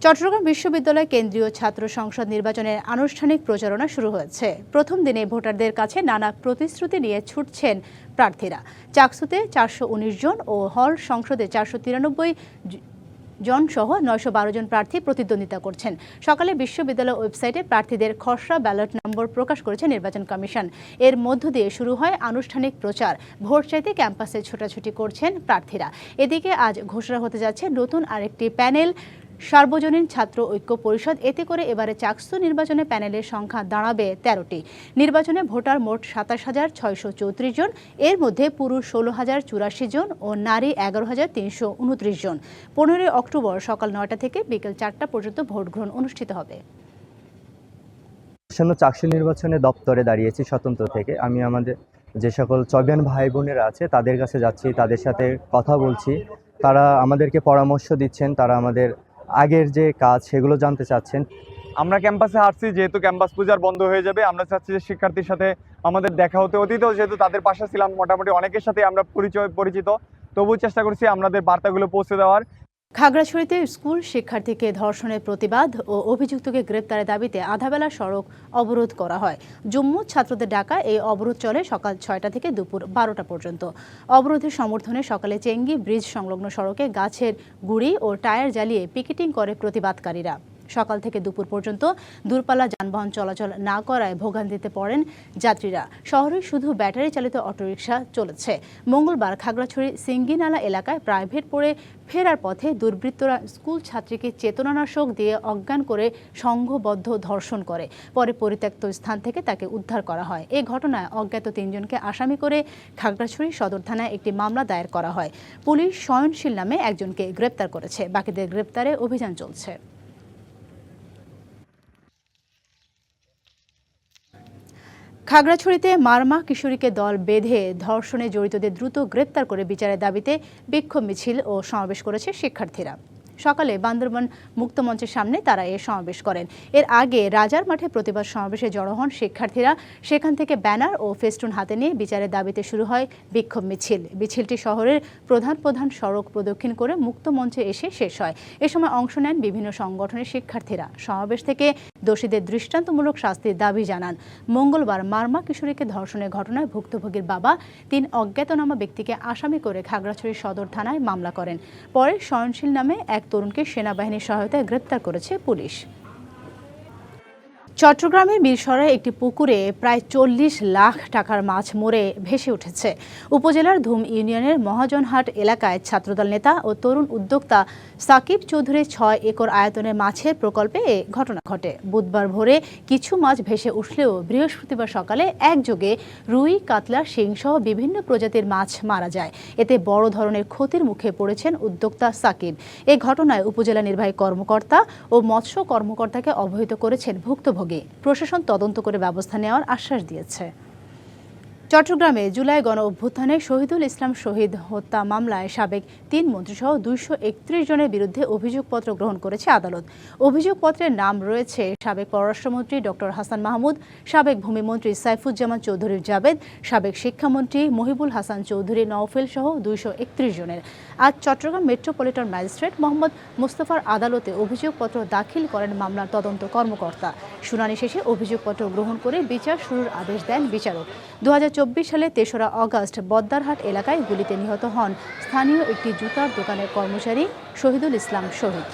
চট্টগ্রাম বিশ্ববিদ্যালয় কেন্দ্রীয় ছাত্র সংসদ নির্বাচনের আনুষ্ঠানিক প্রচারণা শুরু হয়েছে। প্রথম দিনে ভোটারদের কাছে নানা প্রতিশ্রুতি নিয়ে ছুটছেন প্রার্থীরা। চাকসুতে 419 জন ও হল সংসদে 493 জন সহ 912 জন প্রার্থী প্রতিদ্বন্দ্বিতা করছেন। সকালে বিশ্ববিদ্যালয় ওয়েবসাইটে প্রার্থীদের খসড়া ব্যালট নম্বর প্রকাশ করেছে নির্বাচন কমিশন। এর মধ্য দিয়ে শুরু হয় আনুষ্ঠানিক প্রচার। ভোট চাইতে ক্যাম্পাসে ছোটাছুটি করছেন প্রার্থীরা। এদিকে আজ ঘোষণা হতে যাচ্ছে নতুন আরেকটি প্যানেল, সার্বজনীন ছাত্র ঐক্য পরিষদ। এতে করে এবারে চাকসু নির্বাচনে প্যানেলের সংখ্যা দাঁড়াবে 13টি। নির্বাচনে ভোটার মোট 27,634 জন, এর মধ্যে পুরুষ 16,084 জন ও নারী 11,329 জন। 15 অক্টোবর সকাল 9টা থেকে বিকেল 4টা পর্যন্ত ভোট গ্রহণ অনুষ্ঠিত হবে। চাকসু নির্বাচনে দপ্তরে দাঁড়িয়েছি স্বতন্ত্র থেকে। আমি আমাদের যে সকল চবিয়ান ভাই বোনেরা আছে তাদের কাছে যাচ্ছি, তাদের সাথে কথা বলছি। তারা আমাদেরকে পরামর্শ দিচ্ছেন, তারা আমাদের আগের যে কাজ সেগুলো জানতে চাচ্ছেন। আমরা ক্যাম্পাসে আসছি, যেহেতু ক্যাম্পাস পূজার বন্ধ হয়ে যাবে, আমরা চাচ্ছি যে শিক্ষার্থীর সাথে আমাদের দেখা হতে। অতীতেও যেহেতু তাদের পাশে ছিলাম, মোটামুটি অনেকের সাথে আমরা পরিচিত, তবুও চেষ্টা করছি আমাদের বার্তাগুলো পৌঁছে দেওয়ার। খাগড়াছড়িতে স্কুল শিক্ষার্থীকে ধর্ষণের প্রতিবাদ ও অভিযুক্তকে গ্রেপ্তারের দাবিতে আধাবেলা সড়ক অবরোধ করা হয়। জম্মু ছাত্রদের ডাকা এই অবরোধ চলে সকাল 6টা থেকে দুপুর 12টা পর্যন্ত। অবরোধের সমর্থনে সকালে চেঙ্গি ব্রিজ সংলগ্ন সড়কে গাছের গুঁড়ি ও টায়ার জ্বালিয়ে পিকেটিং করে প্রতিবাদকারীরা। সকাল থেকে দুপুর পর্যন্ত দূরপাল্লা যানবাহন চলাচল না করায় ভোগান্তিতে পড়েন যাত্রীরা। শহরে শুধু ব্যাটারি চালিত অটোরিকশা চলেছে। মঙ্গলবার খাগড়াছড়ি সিঙ্গিনালা এলাকায় প্রাইভেট পড়ে ফেরার পথে দুর্বৃত্তরা স্কুল ছাত্রীকে চেতনানাশক দিয়ে অজ্ঞান করে সংঘবদ্ধ ধর্ষণ করে। পরে পরিত্যক্ত স্থান থেকে তাকে উদ্ধার করা হয়। এ ঘটনায় অজ্ঞাত 3 জনকে আসামি করে খাগড়াছড়ি সদর থানায় একটি মামলা দায়ের করা হয়। পুলিশ সয়নশীল নামে একজনকে গ্রেপ্তার করেছে। বাকিদের গ্রেপ্তারে অভিযান চলছে। খাগড়াছড়িতে মারমা কিশোরীকে দল বেঁধে ধর্ষণে জড়িতদের দ্রুত গ্রেপ্তার করে বিচারের দাবিতে বিক্ষোভ মিছিল ও সমাবেশ করেছে শিক্ষার্থীরা। সকালে বান্দরবান মুক্তমঞ্চের সামনে তারা এ সমাবেশ করেন। এর আগে রাজার মাঠে প্রতিবাদ সমাবেশে জড়ো হন শিক্ষার্থীরা। সেখান থেকে ব্যানার ও ফেস্টুন হাতে নিয়ে বিচারের দাবিতে শুরু হয় বিক্ষোভ মিছিল। মিছিলটি শহরের প্রধান সড়ক প্রদক্ষিণ করে মুক্তমঞ্চে এসে শেষ হয়। এ সময় অংশ নেন বিভিন্ন সংগঠনের শিক্ষার্থীরা। সমাবেশ থেকে দোষীদের দৃষ্টান্তমূলক শাস্তির দাবি জানান। মঙ্গলবার মারমা কিশোরীকে ধর্ষণের ঘটনায় ভুক্তভোগীর বাবা 3 অজ্ঞাতনামা ব্যক্তিকে আসামি করে খাগড়াছড়ি সদর থানায় মামলা করেন। পরে সয়নশীল নামে এক তরুণকে সেনাবাহিনীর সহায়তায় গ্রেপ্তার করেছে পুলিশ। চট্টগ্রামের মিরসরাই একটি পুকুরে প্রায় 40 লাখ টাকার মাছ মরে ভেসে উঠেছে। উপজেলার ধুম ইউনিয়নের মহাজনহাট এলাকায় ছাত্রদল নেতা ও তরুণ উদ্যোক্তা সাকিব চৌধুরীর 6 একর আয়তনের মাছের প্রকল্পে এ ঘটনা ঘটে। বুধবার ভোরে কিছু মাছ ভেসে উঠলেও বৃহস্পতিবার সকালে একযোগে রুই, কাতলা, শিং সহ বিভিন্ন প্রজাতির মাছ মারা যায়। এতে বড় ধরনের ক্ষতির মুখে পড়েছেন উদ্যোক্তা সাকিব। এ ঘটনায় উপজেলা নির্বাহী কর্মকর্তা ও মৎস্য কর্মকর্তাকে অবহিত করেছেন ভুক্তভোগী। প্রশাসন তদন্ত করে ব্যবস্থা নেওয়ার আশ্বাস দিয়েছে। চট্টগ্রামে জুলাই গণ অভ্যুত্থানে শহীদুল ইসলাম শহীদ হত্যা মামলায় সাবেক 3 মন্ত্রীসহ 231 জনের বিরুদ্ধে অভিযোগপত্র গ্রহণ করেছে আদালত। অভিযোগপত্রের নাম রয়েছে সাবেক পররাষ্ট্রমন্ত্রী ডক্টর হাসান মাহমুদ, সাবেক ভূমিমন্ত্রী সাইফুজ্জামান চৌধুরী জাবেদ, সাবেক শিক্ষামন্ত্রী মহিবুল হাসান চৌধুরী নওফেল সহ 231 জনের। আজ চট্টগ্রাম মেট্রোপলিটন ম্যাজিস্ট্রেট মোহাম্মদ মোস্তফার আদালতে অভিযোগপত্র দাখিল করেন মামলার তদন্ত কর্মকর্তা। শুনানি শেষে অভিযোগপত্র গ্রহণ করে বিচার শুরুর আদেশ দেন বিচারক। 2024 সালে 3রা আগস্ট বদ্দারহাট এলাকায় গুলিতে নিহত হন স্থানীয় একটি জুতার দোকানের কর্মচারী শহীদুল ইসলাম শহীদ।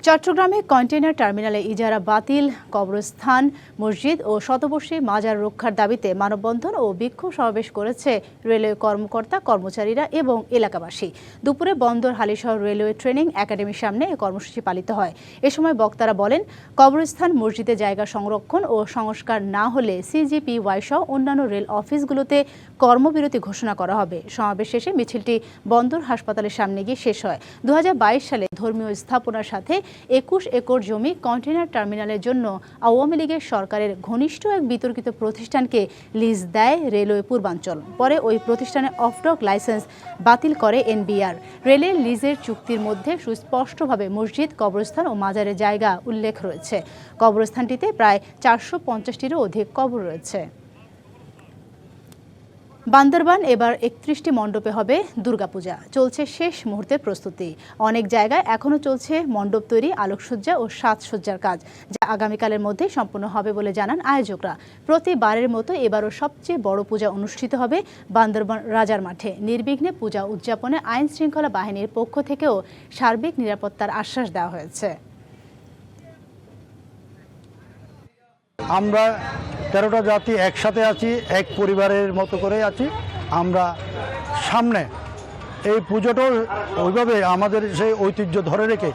চট্টগ্রামে কন্টেইনার টার্মিনালে ইজারা বাতিল, কবরস্থান, মসজিদ ও শতবর্ষী মাজার রক্ষার দাবিতে মানববন্ধন ও বিক্ষোভ সমাবেশ করেছে রেলওয়ে কর্মকর্তা, কর্মচারীরা এবং এলাকাবাসী। দুপুরে বন্দর হালিশহর রেলওয়ে ট্রেনিং একাডেমির সামনে এ কর্মসূচি পালিত হয়। এ সময় বক্তারা বলেন, কবরস্থান, মসজিদে জায়গা সংরক্ষণ ও সংস্কার না হলে CGPY সহ অন্যান্য রেল অফিসগুলোতে কর্মবিরতি ঘোষণা করা হবে। সমাবেশ শেষে মিছিলটি বন্দর হাসপাতালের সামনে গিয়ে শেষ হয়। 2022 সালে ধর্মীয় স্থাপনার সাথে 21 একর জমি কন্টেইনার টার্মিনালের জন্য আওয়ামী লীগের সরকারের ঘনিষ্ঠ এক বিতর্কিত প্রতিষ্ঠানকে লিজ দেয় রেলওয়ে পূর্বাঞ্চল। পরে ওই প্রতিষ্ঠানের অফডক লাইসেন্স বাতিল করে NBR। রেলের লিজের চুক্তির মধ্যে সুস্পষ্টভাবে মসজিদ, কবরস্থান ও মাজারের জায়গা উল্লেখ রয়েছে। কবরস্থানটিতে প্রায় 450টিরও অধিক কবর রয়েছে। বান্দরবান এবার 31টি মণ্ডপে হবে দুর্গাপূজা। চলছে শেষ মুহূর্তের প্রস্তুতি। অনেক জায়গায় এখনও চলছে মণ্ডপ তৈরি, আলোকসজ্জা ও সাজসজ্জার কাজ, যা আগামীকালের মধ্যে সম্পূর্ণ হবে বলে জানান আয়োজকরা। প্রতিবারের মতো এবারও সবচেয়ে বড় পূজা অনুষ্ঠিত হবে বান্দরবান রাজার মাঠে। নির্বিঘ্নে পূজা উদযাপনে আইন শৃঙ্খলা বাহিনীর পক্ষ থেকেও সার্বিক নিরাপত্তার আশ্বাস দেওয়া হয়েছে। আমরা 13টা জাতি একসাথে আছি, এক পরিবারের মতো করে আছি। আমরা সামনে এই পুজোটাও ওইভাবে আমাদের সেই ঐতিহ্য ধরে রেখে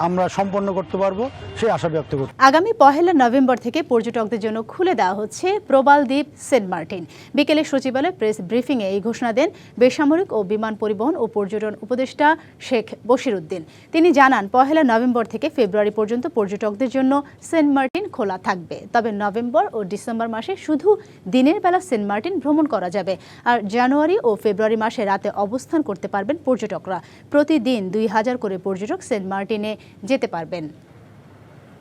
আমরা সম্পন্ন করতে পারবো সেই আশা ব্যক্ত করি। আগামী 1 নভেম্বর থেকে পর্যটকদের জন্য খুলে দেওয়া হচ্ছে প্রবাল দ্বীপ সেন্ট মার্টিন। বিকেলে সচিবালয় প্রেস ব্রিফিংয়ে এই ঘোষণা দেন বেসামরিক ও বিমান পরিবহন ও পর্যটন উপদেষ্টা শেখ বশির উদ্দিন। তিনি জানান, 1 নভেম্বর থেকে ফেব্রুয়ারি পর্যন্ত পর্যটকদের জন্য সেন্ট মার্টিন খোলা থাকবে। তবে নভেম্বর ও ডিসেম্বর মাসে শুধু দিনের বেলা সেন্ট মার্টিন ভ্রমণ করা যাবে। আর জানুয়ারি ও ফেব্রুয়ারি মাসে রাতে অবস্থান করতে পারবেন পর্যটকরা। প্রতিদিন 2000 করে পর্যটক সেন্ট মার্টিনে যেতে পারবেন।